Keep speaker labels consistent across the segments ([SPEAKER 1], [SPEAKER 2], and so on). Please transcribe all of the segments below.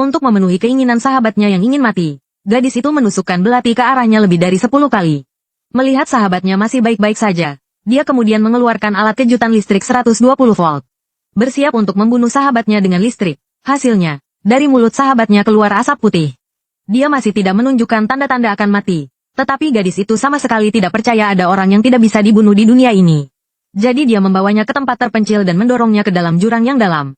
[SPEAKER 1] Untuk memenuhi keinginan sahabatnya yang ingin mati, gadis itu menusukkan belati ke arahnya lebih dari 10 kali. Melihat sahabatnya masih baik-baik saja, dia kemudian mengeluarkan alat kejutan listrik 120 volt. Bersiap untuk membunuh sahabatnya dengan listrik. Hasilnya, dari mulut sahabatnya keluar asap putih. Dia masih tidak menunjukkan tanda-tanda akan mati. Tetapi gadis itu sama sekali tidak percaya ada orang yang tidak bisa dibunuh di dunia ini. Jadi dia membawanya ke tempat terpencil dan mendorongnya ke dalam jurang yang dalam.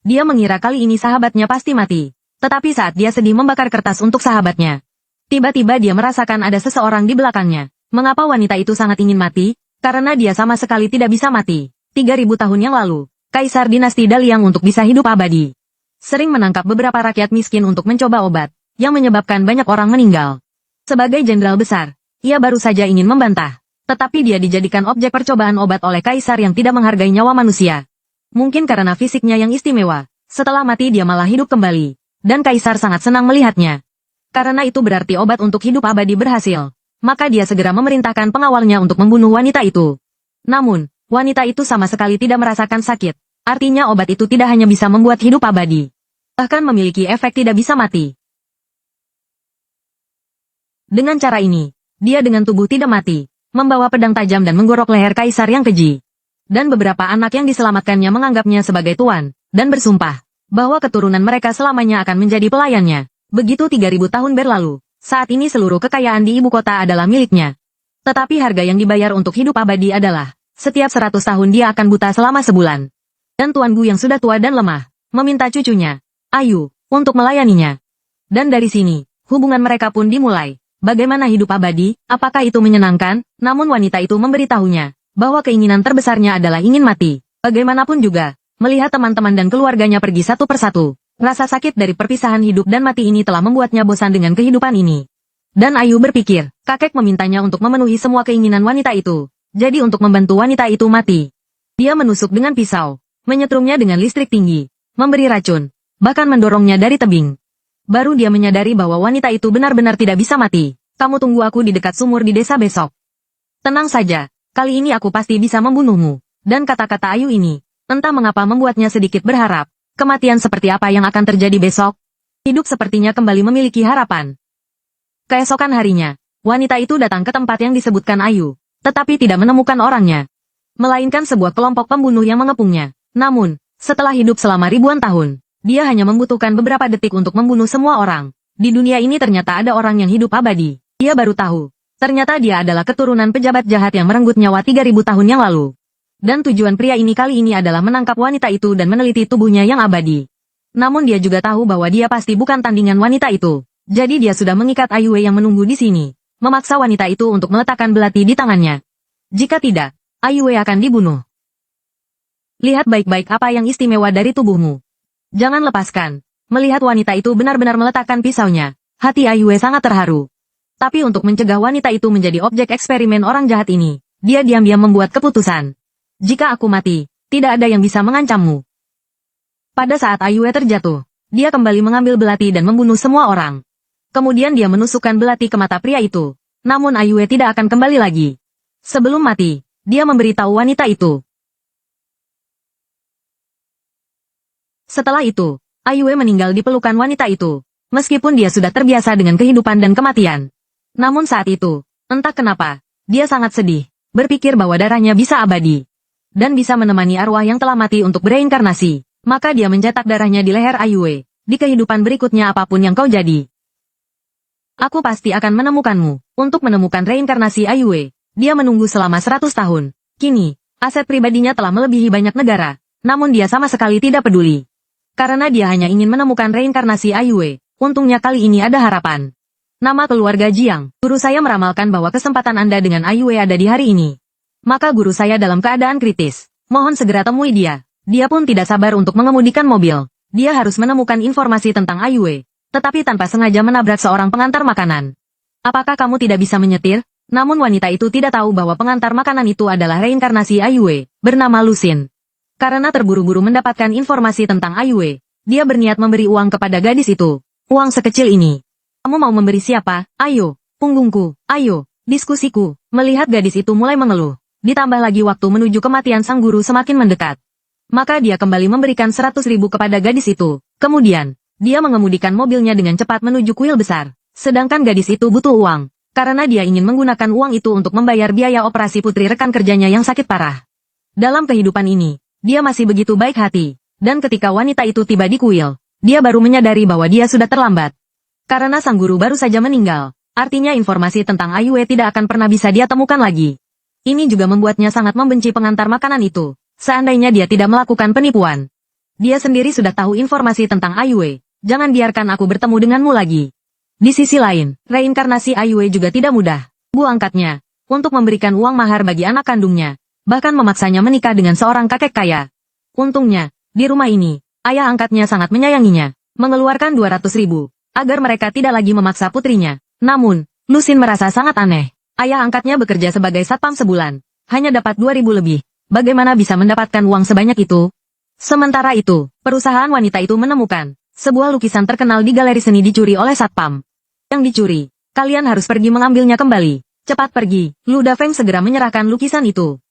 [SPEAKER 1] Dia mengira kali ini sahabatnya pasti mati. Tetapi saat dia sedih membakar kertas untuk sahabatnya, tiba-tiba dia merasakan ada seseorang di belakangnya. Mengapa wanita itu sangat ingin mati? Karena dia sama sekali tidak bisa mati. 3000 tahun yang lalu, Kaisar Dinasti Daliang untuk bisa hidup abadi sering menangkap beberapa rakyat miskin untuk mencoba obat, yang menyebabkan banyak orang meninggal. Sebagai jenderal besar, ia baru saja ingin membantah. Tetapi dia dijadikan objek percobaan obat oleh Kaisar yang tidak menghargai nyawa manusia. Mungkin karena fisiknya yang istimewa, setelah mati dia malah hidup kembali. Dan Kaisar sangat senang melihatnya. Karena itu berarti obat untuk hidup abadi berhasil. Maka dia segera memerintahkan pengawalnya untuk membunuh wanita itu. Namun, wanita itu sama sekali tidak merasakan sakit. Artinya obat itu tidak hanya bisa membuat hidup abadi, bahkan memiliki efek tidak bisa mati. Dengan cara ini, dia dengan tubuh tidak mati, membawa pedang tajam dan menggorok leher Kaisar yang keji. Dan beberapa anak yang diselamatkannya menganggapnya sebagai tuan, dan bersumpah bahwa keturunan mereka selamanya akan menjadi pelayannya. Begitu 3000 tahun berlalu, saat ini seluruh kekayaan di ibu kota adalah miliknya. Tetapi harga yang dibayar untuk hidup abadi adalah, setiap 100 tahun dia akan buta selama sebulan. Dan Tuan Gu yang sudah tua dan lemah, meminta cucunya, Ayu, untuk melayaninya. Dan dari sini, hubungan mereka pun dimulai. Bagaimana hidup abadi, apakah itu menyenangkan? Namun wanita itu memberitahunya, bahwa keinginan terbesarnya adalah ingin mati. Bagaimanapun juga, melihat teman-teman dan keluarganya pergi satu persatu, rasa sakit dari perpisahan hidup dan mati ini telah membuatnya bosan dengan kehidupan ini. Dan Ayu berpikir, kakek memintanya untuk memenuhi semua keinginan wanita itu. Jadi untuk membantu wanita itu mati, dia menusuk dengan pisau, menyetrumnya dengan listrik tinggi, memberi racun, bahkan mendorongnya dari tebing. Baru dia menyadari bahwa wanita itu benar-benar tidak bisa mati. Kamu tunggu aku di dekat sumur di desa besok. Tenang saja, kali ini aku pasti bisa membunuhmu. Dan kata-kata Ayu ini, entah mengapa membuatnya sedikit berharap. Kematian seperti apa yang akan terjadi besok? Hidup sepertinya kembali memiliki harapan. Keesokan harinya, wanita itu datang ke tempat yang disebutkan Ayu, tetapi tidak menemukan orangnya, melainkan sebuah kelompok pembunuh yang mengepungnya. Namun, setelah hidup selama ribuan tahun, dia hanya membutuhkan beberapa detik untuk membunuh semua orang. Di dunia ini ternyata ada orang yang hidup abadi. Dia baru tahu, ternyata dia adalah keturunan pejabat jahat yang merenggut nyawa 3000 tahun yang lalu. Dan tujuan pria ini kali ini adalah menangkap wanita itu dan meneliti tubuhnya yang abadi. Namun dia juga tahu bahwa dia pasti bukan tandingan wanita itu. Jadi dia sudah mengikat Ayu yang menunggu di sini, memaksa wanita itu untuk meletakkan belati di tangannya. Jika tidak, Ayu akan dibunuh. Lihat baik-baik apa yang istimewa dari tubuhmu. Jangan lepaskan. Melihat wanita itu benar-benar meletakkan pisaunya, hati Ayu sangat terharu. Tapi untuk mencegah wanita itu menjadi objek eksperimen orang jahat ini, dia diam-diam membuat keputusan. Jika aku mati, tidak ada yang bisa mengancammu. Pada saat Ayu terjatuh, dia kembali mengambil belati dan membunuh semua orang. Kemudian dia menusukkan belati ke mata pria itu. Namun Ayu tidak akan kembali lagi. Sebelum mati, dia memberitahu wanita itu. Setelah itu, Ayu meninggal di pelukan wanita itu, meskipun dia sudah terbiasa dengan kehidupan dan kematian. Namun saat itu, entah kenapa, dia sangat sedih, berpikir bahwa darahnya bisa abadi, dan bisa menemani arwah yang telah mati untuk bereinkarnasi. Maka dia mencetak darahnya di leher Ayu. Di kehidupan berikutnya apapun yang kau jadi, aku pasti akan menemukanmu. Untuk menemukan reinkarnasi Ayu, dia menunggu selama 100 tahun. Kini, aset pribadinya telah melebihi banyak negara, namun dia sama sekali tidak peduli. Karena dia hanya ingin menemukan reinkarnasi Ayu. Untungnya kali ini ada harapan. Nama keluarga Jiang. Guru saya meramalkan bahwa kesempatan Anda dengan Ayu ada di hari ini. Maka guru saya dalam keadaan kritis. Mohon segera temui dia. Dia pun tidak sabar untuk mengemudikan mobil. Dia harus menemukan informasi tentang Ayu, tetapi tanpa sengaja menabrak seorang pengantar makanan. Apakah kamu tidak bisa menyetir? Namun wanita itu tidak tahu bahwa pengantar makanan itu adalah reinkarnasi Ayu, bernama Lusin. Karena terburu-buru mendapatkan informasi tentang Ayu, dia berniat memberi uang kepada gadis itu. Uang sekecil ini. Kamu mau memberi siapa? Ayo, punggungku, ayo, diskusiku. Melihat gadis itu mulai mengeluh, ditambah lagi waktu menuju kematian sang guru semakin mendekat. Maka dia kembali memberikan 100.000 kepada gadis itu. Kemudian, Dia mengemudikan mobilnya dengan cepat menuju kuil besar. Sedangkan gadis itu butuh uang, karena dia ingin menggunakan uang itu untuk membayar biaya operasi putri rekan kerjanya yang sakit parah. Dalam kehidupan ini, dia masih begitu baik hati. Dan ketika wanita itu tiba di kuil, dia baru menyadari bahwa dia sudah terlambat. Karena sang guru baru saja meninggal, artinya informasi tentang Ayue tidak akan pernah bisa dia temukan lagi. Ini juga membuatnya sangat membenci pengantar makanan itu, seandainya dia tidak melakukan penipuan. Dia sendiri sudah tahu informasi tentang Ayue, jangan biarkan aku bertemu denganmu lagi. Di sisi lain, reinkarnasi Ayue juga tidak mudah. Bu angkatnya, untuk memberikan uang mahar bagi anak kandungnya, bahkan memaksanya menikah dengan seorang kakek kaya. Untungnya, di rumah ini, ayah angkatnya sangat menyayanginya, mengeluarkan 200.000, agar mereka tidak lagi memaksa putrinya. Namun, Lusin merasa sangat aneh. Ayah angkatnya bekerja sebagai satpam sebulan, hanya dapat 2.000 lebih. Bagaimana bisa mendapatkan uang sebanyak itu? Sementara itu, perusahaan wanita itu menemukan sebuah lukisan terkenal di galeri seni dicuri oleh satpam. Yang dicuri, kalian harus pergi mengambilnya kembali. Cepat pergi. Luda Feng segera menyerahkan lukisan itu.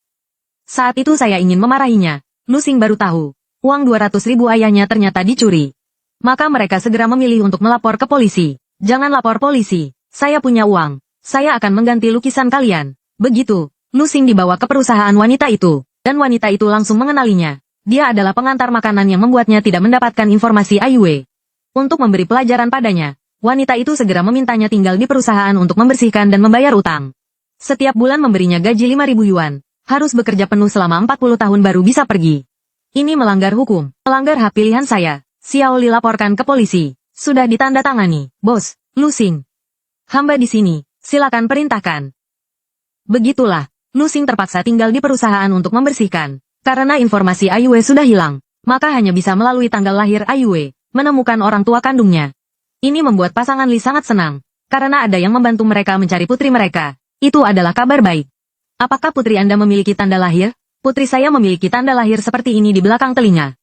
[SPEAKER 1] Saat itu saya ingin memarahinya. Lusing baru tahu, uang 200.000 ayahnya ternyata dicuri. Maka mereka segera memilih untuk melapor ke polisi. Jangan lapor polisi, saya punya uang. Saya akan mengganti lukisan kalian. Begitu, Lusing dibawa ke perusahaan wanita itu, dan wanita itu langsung mengenalinya. Dia adalah pengantar makanan yang membuatnya tidak mendapatkan informasi Ayue. Untuk memberi pelajaran padanya, wanita itu segera memintanya tinggal di perusahaan untuk membersihkan dan membayar utang. Setiap bulan memberinya gaji 5.000 yuan, harus bekerja penuh selama 40 tahun baru bisa pergi. Ini melanggar hukum, melanggar hak pilihan saya. Xiao Li laporkan ke polisi. Sudah ditandatangani, bos. Lusing. Hamba di sini, silakan perintahkan. Begitulah, Lusing terpaksa tinggal di perusahaan untuk membersihkan. Karena informasi Ayue sudah hilang, maka hanya bisa melalui tanggal lahir Ayue, menemukan orang tua kandungnya. Ini membuat pasangan Li sangat senang, karena ada yang membantu mereka mencari putri mereka. Itu adalah kabar baik. Apakah putri Anda memiliki tanda lahir? Putri saya memiliki tanda lahir seperti ini di belakang telinga.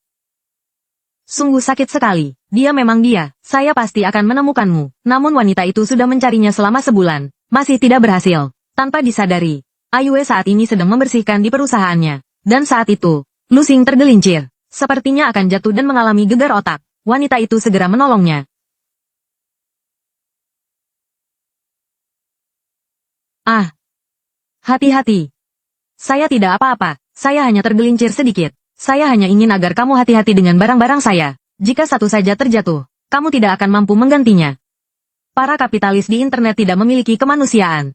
[SPEAKER 1] Sungguh sakit sekali. Dia memang dia. Saya pasti akan menemukanmu. Namun wanita itu sudah mencarinya selama sebulan. Masih tidak berhasil. Tanpa disadari, Ayue saat ini sedang membersihkan di perusahaannya. Dan saat itu, Lusing tergelincir. Sepertinya akan jatuh dan mengalami gegar otak. Wanita itu segera menolongnya. Ah, hati-hati. Saya tidak apa-apa, saya hanya tergelincir sedikit. Saya hanya ingin agar kamu hati-hati dengan barang-barang saya. Jika satu saja terjatuh, kamu tidak akan mampu menggantinya. Para kapitalis di internet tidak memiliki kemanusiaan.